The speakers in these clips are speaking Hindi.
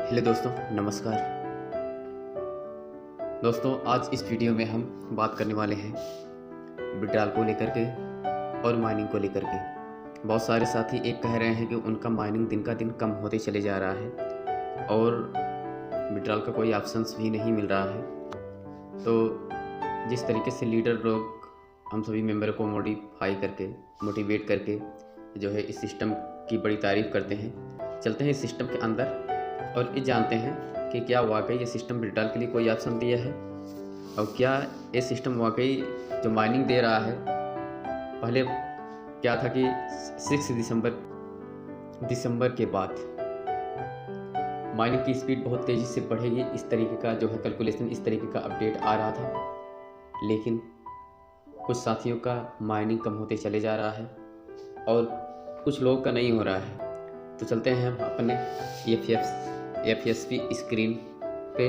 हेलो दोस्तों, नमस्कार। दोस्तों, आज इस वीडियो में हम बात करने वाले हैं विड्रॉल को लेकर के और माइनिंग को लेकर के। बहुत सारे साथी एक कह रहे हैं कि उनका माइनिंग दिन का दिन कम होते चले जा रहा है और विड्रॉल का कोई ऑप्शंस भी नहीं मिल रहा है। तो जिस तरीके से लीडर लोग हम सभी मेंबर को मोटिवेट करके जो है इस सिस्टम की बड़ी तारीफ़ करते हैं। चलते हैं इस सिस्टम के अंदर और ये जानते हैं कि क्या वाकई ये सिस्टम विड्रॉल के लिए कोई ऑप्शन दिया है और क्या ये सिस्टम वाकई जो माइनिंग दे रहा है। पहले क्या था कि 6 दिसंबर के बाद माइनिंग की स्पीड बहुत तेज़ी से बढ़ेगी, इस तरीके का जो है कैलकुलेशन, इस तरीके का अपडेट आ रहा था। लेकिन कुछ साथियों का माइनिंग कम होते चले जा रहा है और कुछ लोगों का नहीं हो रहा है। तो चलते हैं हम अपने FSP स्क्रीन पे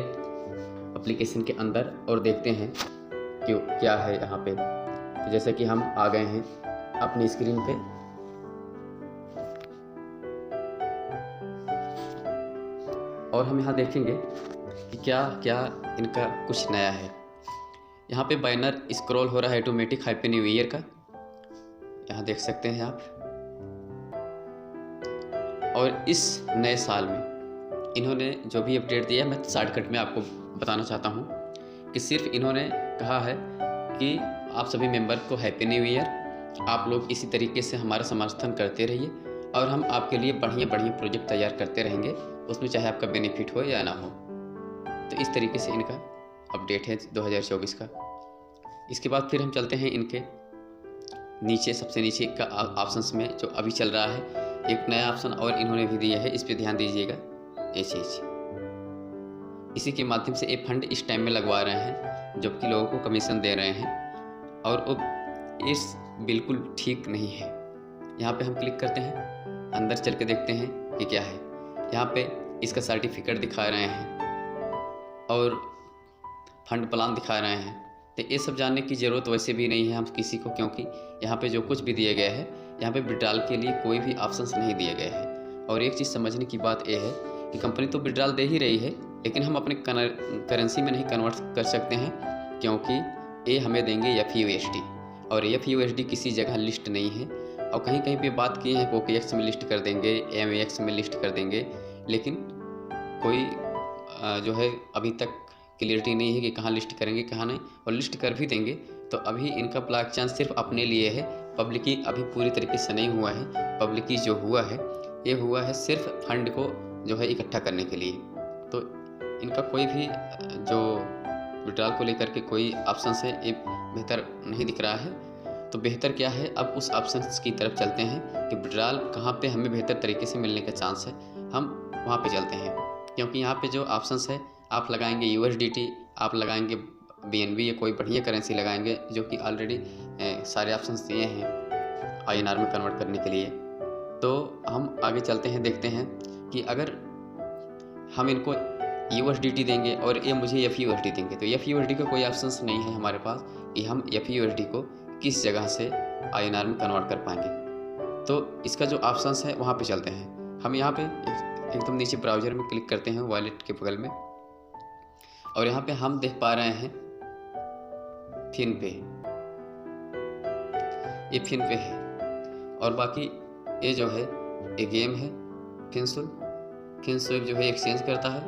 एप्लीकेशन के अंदर और देखते हैं कि क्या है यहाँ पे। तो जैसे कि हम आ गए हैं अपनी स्क्रीन पे और हम यहाँ देखेंगे कि क्या क्या इनका कुछ नया है। यहाँ पे बैनर स्क्रॉल हो रहा है ऑटोमेटिक हैप्पी न्यू ईयर का, यहाँ देख सकते हैं आप। और इस नए साल में इन्होंने जो भी अपडेट दिया, मैं शॉर्टकट में आपको बताना चाहता हूँ कि सिर्फ इन्होंने कहा है कि आप सभी मेंबर को हैप्पी न्यू ईयर, आप लोग इसी तरीके से हमारा समर्थन करते रहिए और हम आपके लिए बढ़िया प्रोजेक्ट तैयार करते रहेंगे, उसमें चाहे आपका बेनिफिट हो या ना हो। तो इस तरीके से इनका अपडेट है 2024 का। इसके बाद फिर हम चलते हैं इनके नीचे, सबसे नीचे का ऑप्शंस में जो अभी चल रहा है, एक नया ऑप्शन और इन्होंने भी दिया है, इस पर ध्यान दीजिएगा। ये चीज़ इसी के माध्यम से ये फंड इस टाइम में लगवा रहे हैं जबकि लोगों को कमीशन दे रहे हैं और वो इस बिल्कुल ठीक नहीं है। यहाँ पे हम क्लिक करते हैं, अंदर चल के देखते हैं कि क्या है। यहाँ पे इसका सर्टिफिकेट दिखा रहे हैं और फंड प्लान दिखा रहे हैं। तो ये सब जानने की ज़रूरत वैसे भी नहीं है हम किसी को, क्योंकि यहाँ पे जो कुछ भी दिया गया है, यहाँ पे विड्रॉल के लिए कोई भी ऑप्शंस नहीं दिए गए हैं। और एक चीज़ समझने की बात यह है कि कंपनी तो विड्रॉल दे ही रही है, लेकिन हम अपने करेंसी में नहीं कन्वर्ट कर सकते हैं, क्योंकि ये हमें देंगे FUSD और FUSD किसी जगह लिस्ट नहीं है। और कहीं कहीं पे बात किए हैं OKX में लिस्ट कर देंगे, AMAX में लिस्ट कर देंगे, लेकिन कोई जो है अभी तक क्लियरिटी नहीं है कि कहाँ लिस्ट करेंगे कहाँ नहीं। और लिस्ट कर भी देंगे तो अभी इनका ब्लॉक चेन सिर्फ अपने लिए है, पब्लिकी अभी पूरी तरीके से नहीं हुआ है। पब्लिकी जो हुआ है ये हुआ है सिर्फ फंड को जो है इकट्ठा करने के लिए। तो इनका कोई भी जो विड्रॉल को लेकर के कोई ऑप्शंस है ये बेहतर नहीं दिख रहा है। तो बेहतर क्या है, अब उस ऑप्शंस की तरफ चलते हैं कि विड्रॉल कहाँ पे हमें बेहतर तरीके से मिलने का चांस है, हम वहाँ पे चलते हैं। क्योंकि यहाँ पे जो ऑप्शंस है, आप लगाएंगे USDT, आप लगाएंगे BNB या कोई बढ़िया करेंसी लगाएंगे जो कि ऑलरेडी सारे ऑप्शंस दिए हैं INR में कन्वर्ट करने के लिए। तो हम आगे चलते हैं, देखते हैं कि अगर हम इनको USDT देंगे और ये मुझे FUSD देंगे, तो FUSD का कोई ऑप्शंस नहीं है हमारे पास कि हम FUSD को किस जगह से INR में कन्वर्ट कर पाएंगे। तो इसका जो ऑप्शंस है वहाँ पे चलते हैं हम। यहाँ पे एकदम नीचे ब्राउज़र में क्लिक करते हैं, वॉलेट के बगल में, और यहाँ पे हम देख पा रहे हैं फिनपे, ये फिनपे है। और बाकी ये जो है ये गेम है फिनस्विप जो है एक्सचेंज करता है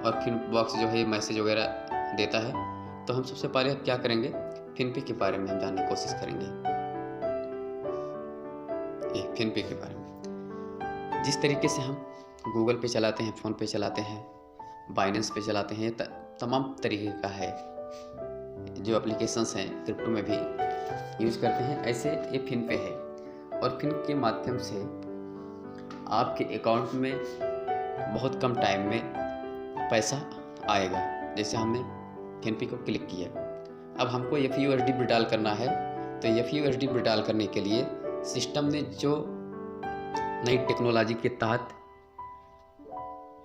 और फिन बॉक्स जो है मैसेज वगैरह देता है। तो हम सबसे पहले क्या करेंगे, फिनपे के बारे में हम जानने की कोशिश करेंगे। ये फिनपे के बारे में जिस तरीके से हम गूगल पे चलाते हैं, फ़ोन पे चलाते हैं, बाइनेंस पे चलाते हैं, तमाम तरीके का है जो एप्लीकेशंस हैं क्रिप्टो में भी यूज़ करते हैं, ऐसे ये फिनपे है। और फिन के माध्यम से आपके अकाउंट में बहुत कम टाइम में पैसा आएगा। जैसे हमने फिनपे को क्लिक किया, अब हमको FUSD विड्रॉल करना है। तो FUSD विड्रॉल करने के लिए सिस्टम ने जो नई टेक्नोलॉजी के तहत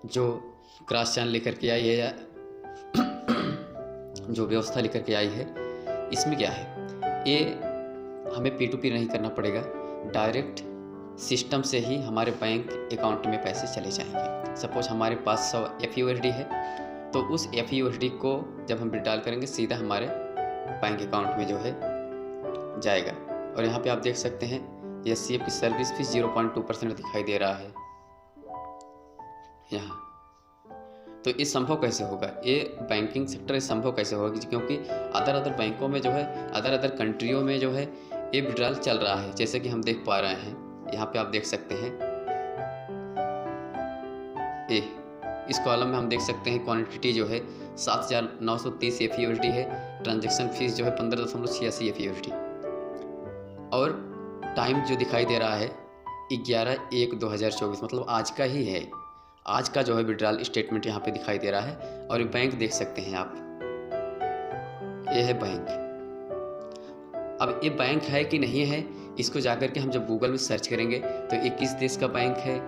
जो क्रॉस चैन लेकर के आई है या जो व्यवस्था लेकर के आई है, इसमें क्या है, ये हमें P2P नहीं करना पड़ेगा, डायरेक्ट सिस्टम से ही हमारे बैंक अकाउंट में पैसे चले जाएंगे। सपोज हमारे पास 100 FUSD है, तो उस FUSD को जब हम विड्रॉल करेंगे सीधा हमारे बैंक अकाउंट में जो है जाएगा। और यहाँ पे आप देख सकते हैं SCF की सर्विस फीस 0.2% दिखाई दे रहा है यहाँ। तो ये संभव कैसे होगा? ये बैंकिंग सेक्टर संभव कैसे होगा? क्योंकि अदर बैंकों में जो है, अदर कंट्रियों में जो है ये विड्रॉल चल रहा है, जैसे कि हम देख पा रहे हैं। यहाँ पे आप देख सकते हैं इस कॉलम में हम देख सकते हैं क्वांटिटी जो है 7,930 FUSD है, ट्रांजैक्शन फीस जो है 15.86 FUSD, और टाइम जो दिखाई दे रहा है 11/1/2024, मतलब आज का ही है। आज का जो है विड्रॉल स्टेटमेंट यहाँ पे दिखाई दे रहा है। और ये बैंक देख सकते हैं आप, ये है बैंक। अब ये बैंक है कि नहीं है, इसको जाकर के हम जब गूगल में सर्च करेंगे तो ये किस देश का बैंक है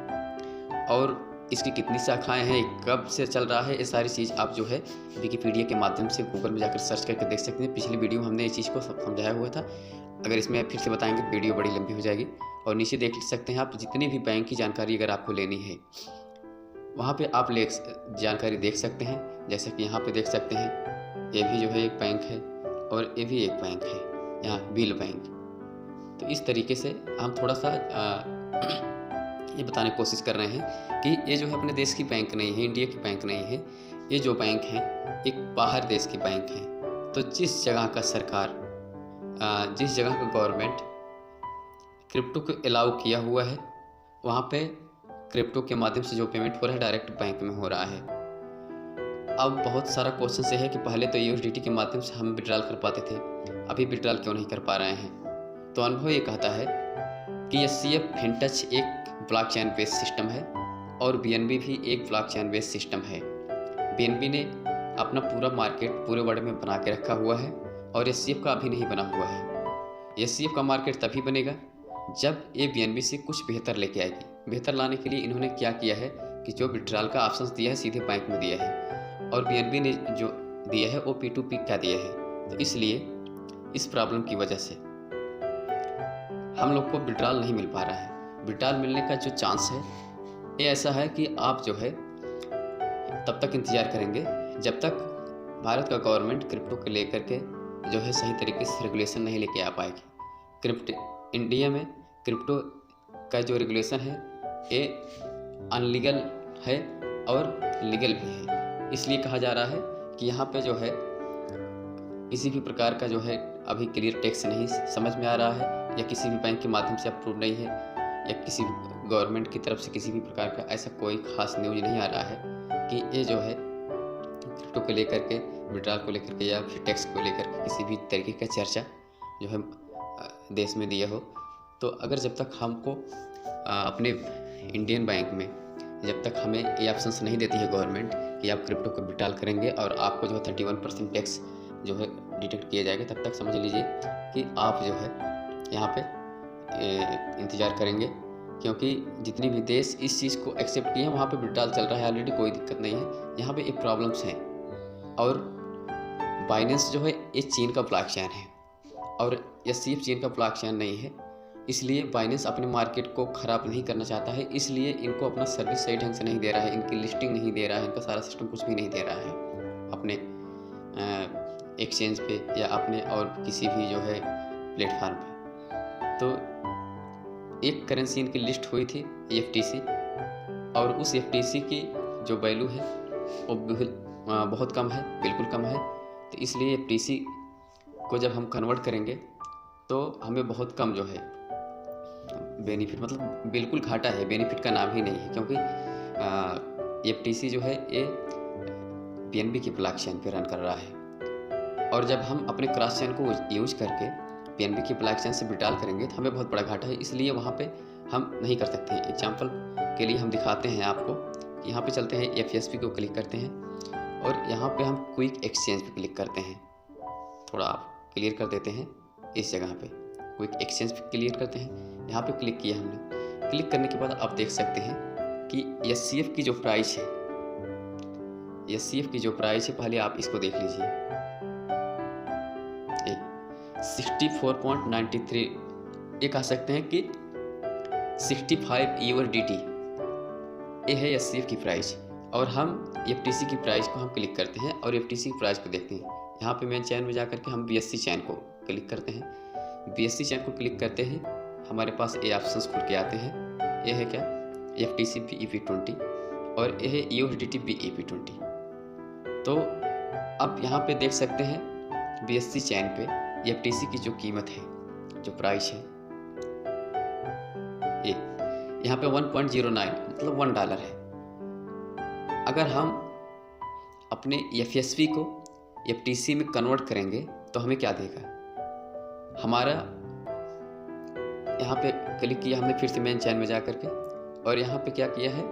और इसकी कितनी शाखाएं हैं, कब से चल रहा है, ये सारी चीज़ आप जो है विकिपीडिया के माध्यम से गूगल में जाकर सर्च करके देख सकते हैं। पिछली वीडियो में हमने इस चीज़ को समझाया हुआ था। अगर इसमें फिर से बताएंगे वीडियो बड़ी लंबी हो जाएगी। और नीचे देख सकते हैं आप, जितनी भी बैंक की जानकारी अगर आपको लेनी है वहाँ पे आप जानकारी देख सकते हैं। जैसे कि यहाँ पे देख सकते हैं ये भी जो है एक बैंक है और ये भी एक बैंक है, यहाँ बिल बैंक। तो इस तरीके से हम थोड़ा सा ये बताने की कोशिश कर रहे हैं कि ये जो है अपने देश की बैंक नहीं है, इंडिया की बैंक नहीं है। ये जो बैंक हैं एक बाहर देश की बैंक है। तो जिस जगह का सरकार, जिस जगह का गवर्नमेंट क्रिप्टो को अलाउ किया हुआ है, वहाँ पे क्रिप्टो के माध्यम से जो पेमेंट हो रहा है डायरेक्ट बैंक में हो रहा है। अब बहुत सारा क्वेश्चन से है कि पहले तो USDT के माध्यम से हम विड्रॉल कर पाते थे, अभी विड्रॉल क्यों नहीं कर पा रहे हैं? तो अनुभव ये कहता है कि SCF फिनटच एक ब्लॉकचेन बेस्ड सिस्टम है और BNB भी एक ब्लॉकचेन बेस्ड सिस्टम है। BNB ने अपना पूरा मार्केट पूरे वर्ल्ड में बना के रखा हुआ है और SCF का अभी नहीं बना हुआ है। SCF का मार्केट तभी बनेगा जब ये BNB से कुछ बेहतर लेके आएगी। बेहतर लाने के लिए इन्होंने क्या किया है कि जो विड्रॉल का ऑप्शन दिया है सीधे बैंक में दिया है, और BNB ने जो दिया है वो P2P का दिया है। तो इसलिए इस प्रॉब्लम की वजह से हम लोग को विड्रॉल नहीं मिल पा रहा है। विड्रॉल मिलने का जो चांस है ये ऐसा है कि आप जो है तब तक इंतज़ार करेंगे जब तक भारत का गवर्नमेंट क्रिप्टो को लेकर के जो है सही तरीके से रेगुलेशन नहीं लेके आ पाएगी। इंडिया में क्रिप्टो का जो रेगुलेशन है ये अनलीगल है और लीगल भी है। इसलिए कहा जा रहा है कि यहाँ पे जो है किसी भी प्रकार का जो है अभी क्लियर टैक्स नहीं समझ में आ रहा है, या किसी भी बैंक के माध्यम से अप्रूव नहीं है, या किसी गवर्नमेंट की तरफ से किसी भी प्रकार का ऐसा कोई खास न्यूज नहीं आ रहा है कि ये जो है क्रिप्टो को लेकर के, विड्रॉल को लेकर के या फिर टैक्स को लेकर के किसी भी तरीके का चर्चा जो है देश में दिया हो। तो अगर जब तक हमको अपने इंडियन बैंक में जब तक हमें ये ऑप्शंस नहीं देती है गवर्नमेंट कि आप क्रिप्टो को विड्रॉल करेंगे और आपको जो है 31% टैक्स जो है डिडक्ट किया जाएगा, तब तक समझ लीजिए कि आप जो है यहाँ पे इंतज़ार करेंगे। क्योंकि जितनी भी देश इस चीज़ को एक्सेप्ट किए हैं वहाँ पे विड्रॉल चल रहा है ऑलरेडी, कोई दिक्कत नहीं है। यहाँ पे एक प्रॉब्लम्स हैं। और बाइनेंस जो है ये चीन का ब्लॉकचेन है और SCF चीन का ब्लॉकचेन नहीं है, इसलिए बाइनेंस अपने मार्केट को ख़राब नहीं करना चाहता है। इसलिए इनको अपना सर्विस सही ढंग से नहीं दे रहा है, इनकी लिस्टिंग नहीं दे रहा है, इनका सारा सिस्टम कुछ भी नहीं दे रहा है अपने एक्सचेंज पे या अपने और किसी भी जो है प्लेटफार्म पे। तो एक करेंसी इनकी लिस्ट हुई थी FTC, और उस FTC की जो वैल्यू है वो बहुत कम है, बिल्कुल कम है। तो इसलिए FTC को जब हम कन्वर्ट करेंगे तो हमें बहुत कम जो है बेनिफिट, मतलब बिल्कुल घाटा है, बेनिफिट का नाम ही नहीं है। क्योंकि FTC जो है ये BNB की ब्लॉकचेन पे रन कर रहा है, और जब हम अपने क्रॉस चेन को यूज करके BNB की ब्लॉकचेन से विड्रॉल करेंगे तो हमें बहुत बड़ा घाटा है, इसलिए वहाँ पे हम नहीं कर सकते। एग्जाम्पल के लिए हम दिखाते हैं आपको। यहाँ पे चलते हैं, FSP को क्लिक करते हैं और यहाँ पे हम क्विक एक्सचेंज पे क्लिक करते हैं। थोड़ा आप क्लियर कर देते हैं, इस जगह पे क्विक एक्सचेंज पे क्लियर करते हैं। यहाँ पे क्लिक किया हमने। क्लिक करने के बाद आप देख सकते हैं कि SCF की जो प्राइस है, SCF की जो प्राइस है, पहले आप इसको देख लीजिए, 64.93। ये कह सकते हैं कि 65 USDT, ये है SCF की प्राइस। और हम FTC की प्राइस को हम क्लिक करते हैं और FTC की प्राइस को देखते हैं। यहाँ पे मेन चैन में जाकर के हम BSC चैन को क्लिक करते हैं। BSC चैन को क्लिक करते ही हमारे पास ये ऑप्शंस खुल के आते हैं। ये है क्या, FTC BEP20 और ये है USDT BEP20। तो अब यहाँ पे देख सकते हैं BSC चैन पे FTC की जो कीमत है, जो प्राइस है, ये यहाँ पे 1.09 मतलब $1 है। अगर हम अपने FSV को FTC में कन्वर्ट करेंगे तो हमें क्या देगा, हमारा यहाँ पे क्लिक किया हमने फिर से मेन चैन में जा कर के, और यहाँ पे क्या किया है,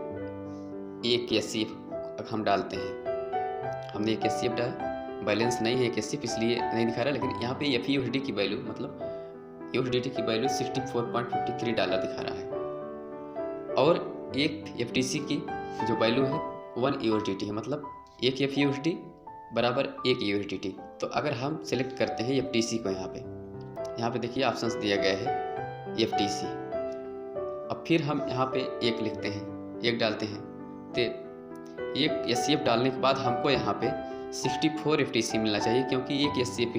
एक SCF हम डालते हैं। हमने एक SCF डाला, बैलेंस नहीं है एक SCF इसलिए नहीं दिखा रहा, लेकिन यहाँ पे FUSD की वैल्यू मतलब USDT की वैल्यू $64.53 दिखा रहा है। और एक FTC की जो वैल्यू है 1 USDT है, मतलब एक FUSD बराबर 1 USDT। तो अगर हम सेलेक्ट करते हैं FTC को, यहाँ पे देखिए ऑप्शंस दिया गया है FTC। अब फिर हम यहाँ पे एक लिखते हैं, एक डालते हैं, तो एक SCF डालने के बाद हमको यहाँ पे 64 FTC मिलना चाहिए, क्योंकि एक SCF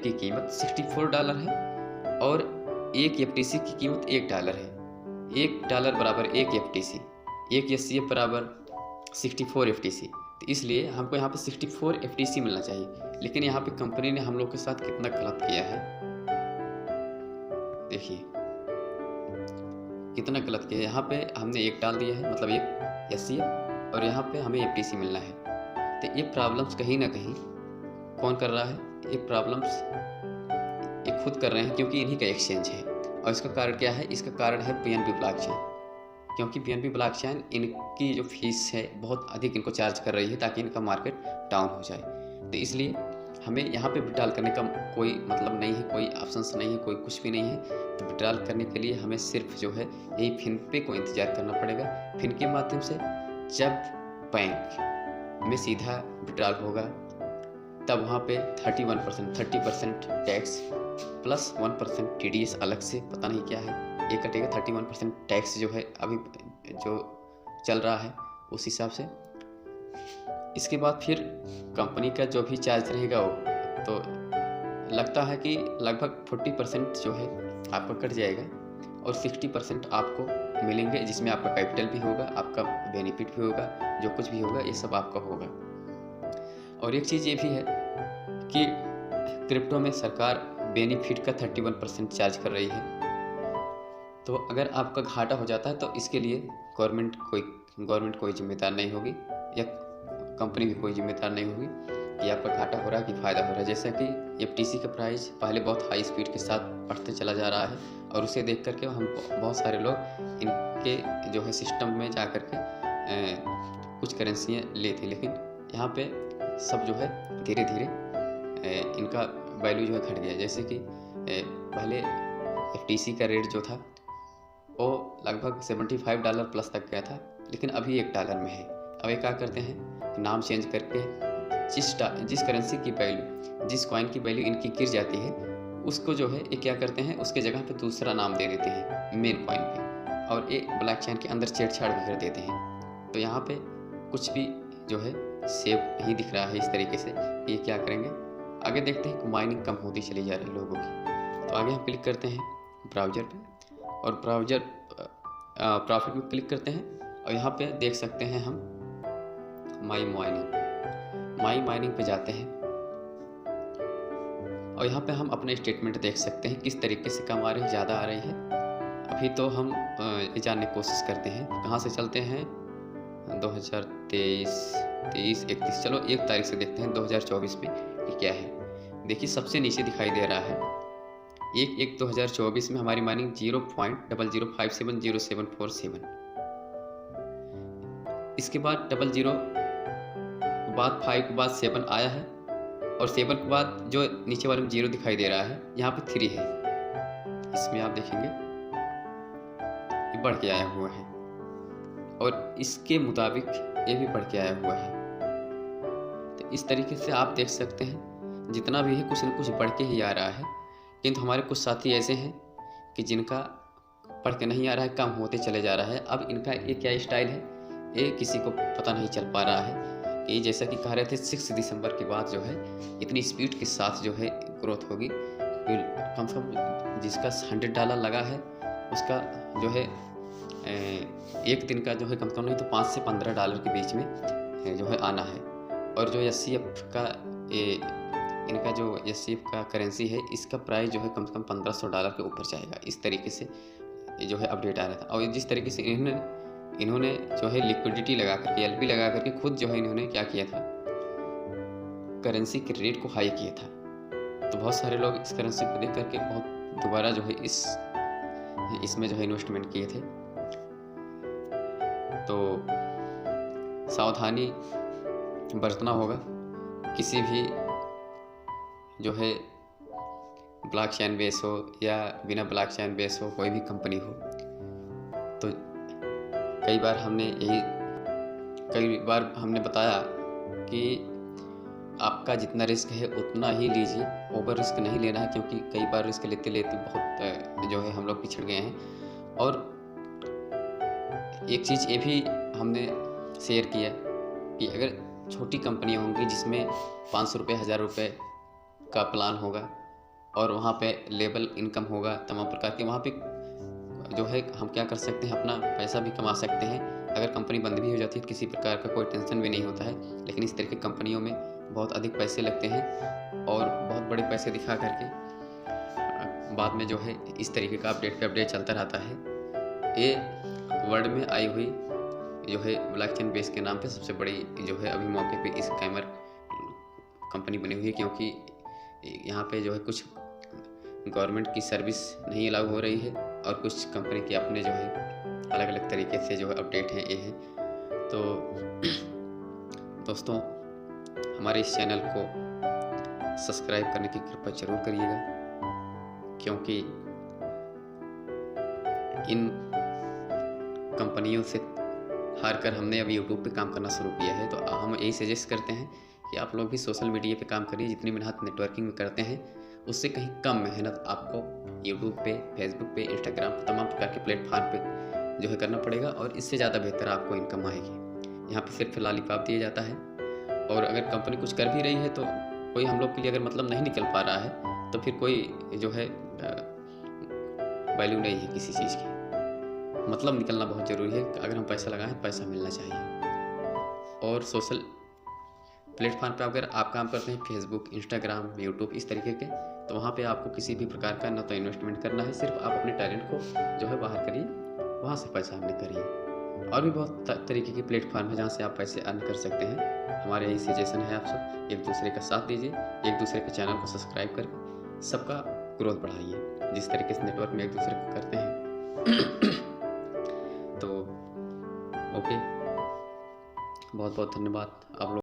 की कीमत $64 है और एक FTC की कीमत $1 है। $1 बराबर 1 FTC, एक SCF बराबर 64 FTC। तो इसलिए हमको यहाँ पे 64 FTC मिलना चाहिए। लेकिन यहाँ पे कंपनी ने हम लोग के साथ कितना गलत किया है, देखिए कितना गलत किया है। यहाँ पे हमने एक डाल दिया है, मतलब एक SCF, और यहाँ पे हमें FTC मिलना है। तो ये प्रॉब्लम्स कहीं ना कहीं कौन कर रहा है, ये प्रॉब्लम्स ये खुद कर रहे हैं, क्योंकि इन्हीं का एक्सचेंज है। और इसका कारण क्या है, इसका कारण है PNB ब्लॉकचेन, क्योंकि PNB ब्लॉकचेन इनकी जो फीस है बहुत अधिक इनको चार्ज कर रही है ताकि इनका मार्केट डाउन हो जाए। तो इसलिए हमें यहाँ पे विड्रॉल करने का कोई मतलब नहीं है, कोई ऑप्शंस नहीं है, कोई कुछ भी नहीं है। तो विड्रॉल करने के लिए हमें सिर्फ जो है यही फिनपे को इंतज़ार करना पड़ेगा। फिन के माध्यम से जब बैंक में सीधा विड्रॉल होगा तब वहाँ पे 30% टैक्स प्लस 1% TDS अलग से पता नहीं क्या है ये कटेगा। 31% टैक्स जो है अभी जो चल रहा है उस हिसाब से। इसके बाद फिर कंपनी का जो भी चार्ज रहेगा वो तो लगता है कि लगभग 40% जो है आपका कट जाएगा और 60% आपको मिलेंगे, जिसमें आपका कैपिटल भी होगा, आपका बेनिफिट भी होगा, जो कुछ भी होगा ये सब आपका होगा। और एक चीज़ ये भी है कि क्रिप्टो में सरकार बेनिफिट का 31% चार्ज कर रही है। तो अगर आपका घाटा हो जाता है तो इसके लिए गवर्नमेंट कोई जिम्मेदार नहीं होगी या कंपनी भी कोई जिम्मेदार नहीं होगी कि आपका घाटा हो रहा है कि फ़ायदा हो रहा है। जैसा कि FTC का प्राइस पहले बहुत हाई स्पीड के साथ बढ़ते चला जा रहा है और उसे देख करके हम बहुत सारे लोग इनके जो है सिस्टम में जा कर के कुछ करेंसियाँ लेते, लेकिन यहाँ पे सब जो है धीरे धीरे इनका वैल्यू जो है घट गया। जैसे कि पहले FTC का रेट जो था वो लगभग $75 प्लस तक गया था, लेकिन अभी $1 में है। अब ये क्या करते हैं, नाम चेंज करके जिस करेंसी की वैल्यू, जिस कॉइन की वैल्यू इनकी गिर जाती है उसको जो है ये क्या करते हैं, उसके जगह पे दूसरा नाम दे देते हैं मेन कॉइन पे, और एक ब्लॉकचेन के अंदर छेड़छाड़ भी कर देते हैं। तो यहाँ पे कुछ भी जो है सेव नहीं दिख रहा है इस तरीके से। ये क्या करेंगे, आगे देखते हैं कि माइनिंग कम होती चली जा रही है लोगों की। तो आगे हम क्लिक करते हैं ब्राउज़र पे और ब्राउज़र प्रॉफिट में क्लिक करते हैं और यहाँ पे देख सकते हैं हम माई माइनिंग पे जाते हैं और यहाँ पे हम अपने स्टेटमेंट देख सकते हैं किस तरीके से कम आ रही है, ज़्यादा आ रही है। अभी तो हम ये जानने की कोशिश करते हैं कहाँ से चलते हैं, 2023, 31, चलो 1 तारीख से देखते हैं 2024 में ये क्या है। देखिए सबसे नीचे दिखाई दे रहा है 1/1/2024 में हमारी माइनिंग 0.00570747। इसके बाद 00 के बाद 5 के बाद 7 आया है और 7 के बाद जो नीचे वाले में 0 दिखाई दे रहा है यहाँ पे 3 है। इसमें आप देखेंगे ये बढ़ के आया हुआ है और इसके मुताबिक ये भी बढ़ के आया हुआ है। तो इस तरीके से आप देख सकते हैं जितना भी है कुछ न कुछ बढ़ के ही आ रहा है। किंतु हमारे कुछ साथी ऐसे हैं कि जिनका पढ़ के नहीं आ रहा है, कम होते चले जा रहा है। अब इनका ये क्या स्टाइल है, ये किसी को पता नहीं चल पा रहा है कि जैसा कि कह रहे थे 6 दिसंबर के बाद जो है इतनी स्पीड के साथ जो है ग्रोथ होगी। कम से कम जिसका $100 लगा है उसका जो है एक दिन का जो है कम से कम नहीं तो $5 से $15 के बीच में जो है आना है। और जो SCF का इनका जो SCF का करेंसी है, इसका प्राइस जो है कम से कम $1500 के ऊपर जाएगा। इस तरीके से ये जो है अपडेट आ रहा था। और जिस तरीके से इन्होंने जो है लिक्विडिटी लगा करके LP लगा करके खुद जो है इन्होंने क्या किया था, करेंसी के रेट को हाई किया था। तो बहुत सारे लोग इस करेंसी को देख करके बहुत दोबारा जो है इसमें जो है इन्वेस्टमेंट किए थे। तो सावधानी बरतना होगा। किसी भी जो है ब्लॉकचेन बेस हो या बिना ब्लॉकचेन बेस हो, कोई भी कंपनी हो, तो कई बार हमने बताया कि आपका जितना रिस्क है उतना ही लीजिए, ओवर रिस्क नहीं लेना है, क्योंकि कई बार रिस्क लेते लेते बहुत जो है हम लोग पिछड़ गए हैं। और एक चीज़ ये भी हमने शेयर किया कि अगर छोटी कंपनियां होंगी जिसमें 500 रुपये 1000 रुपये का प्लान होगा और वहाँ पे लेवल इनकम होगा तमाम प्रकार के, वहाँ पे जो है हम क्या कर सकते हैं, अपना पैसा भी कमा सकते हैं। अगर कंपनी बंद भी हो जाती है किसी प्रकार का कोई टेंशन भी नहीं होता है। लेकिन इस तरह की कंपनियों में बहुत अधिक पैसे लगते हैं और बहुत बड़े पैसे दिखा करके बाद में जो है इस तरीके का अपडेट पे अपडेट चलता रहता है। ये वर्ल्ड में आई हुई जो है ब्लॉकचेन बेस के नाम पे सबसे बड़ी जो है अभी मौके पे स्कैमर कंपनी बनी हुई है, क्योंकि यहाँ पे जो है कुछ गवर्नमेंट की सर्विस नहीं लागू हो रही है और कुछ कंपनी के अपने जो है अलग अलग तरीके से जो है अपडेट हैं ये हैं। तो दोस्तों, हमारे इस चैनल को सब्सक्राइब करने की कृपा जरूर करिएगा, क्योंकि इन कंपनियों से हार कर हमने अब यूट्यूब पे काम करना शुरू किया है। तो हम यही सजेस्ट करते हैं कि आप लोग भी सोशल मीडिया पे काम करिए। जितनी मेहनत नेटवर्किंग में करते हैं उससे कहीं कम मेहनत आपको यूट्यूब पे, फेसबुक पे, इंस्टाग्राम पे, तमाम प्रकार के प्लेटफॉर्म पे जो है करना पड़ेगा और इससे ज़्यादा बेहतर आपको इनकम आएगी। यहाँ पे सिर्फ लॉलीपॉप दिया जाता है और अगर कंपनी कुछ कर भी रही है तो कोई हम लोग के लिए अगर मतलब नहीं निकल पा रहा है तो फिर कोई जो है वैल्यू नहीं है किसी चीज़ की। मतलब निकलना बहुत ज़रूरी है। अगर हम पैसा लगाएं तो पैसा मिलना चाहिए। और सोशल प्लेटफॉर्म पे अगर आप काम करते हैं, फेसबुक, इंस्टाग्राम, यूट्यूब, इस तरीके के, तो वहाँ पे आपको किसी भी प्रकार का ना तो इन्वेस्टमेंट करना है, सिर्फ आप अपने टैलेंट को जो है बाहर करिए, वहाँ से पैसा अर्न करिए। और भी बहुत तरीके के प्लेटफॉर्म है जहाँ से आप पैसे अर्न कर सकते हैं। हमारे यही सजेशन है, आप सब एक दूसरे का साथ दीजिए, एक दूसरे के चैनल को सब्सक्राइब करके सबका ग्रोथ बढ़ाइए, जिस तरीके से नेटवर्क में एक दूसरे को करते हैं। तो ओके, बहुत बहुत धन्यवाद आप लोग।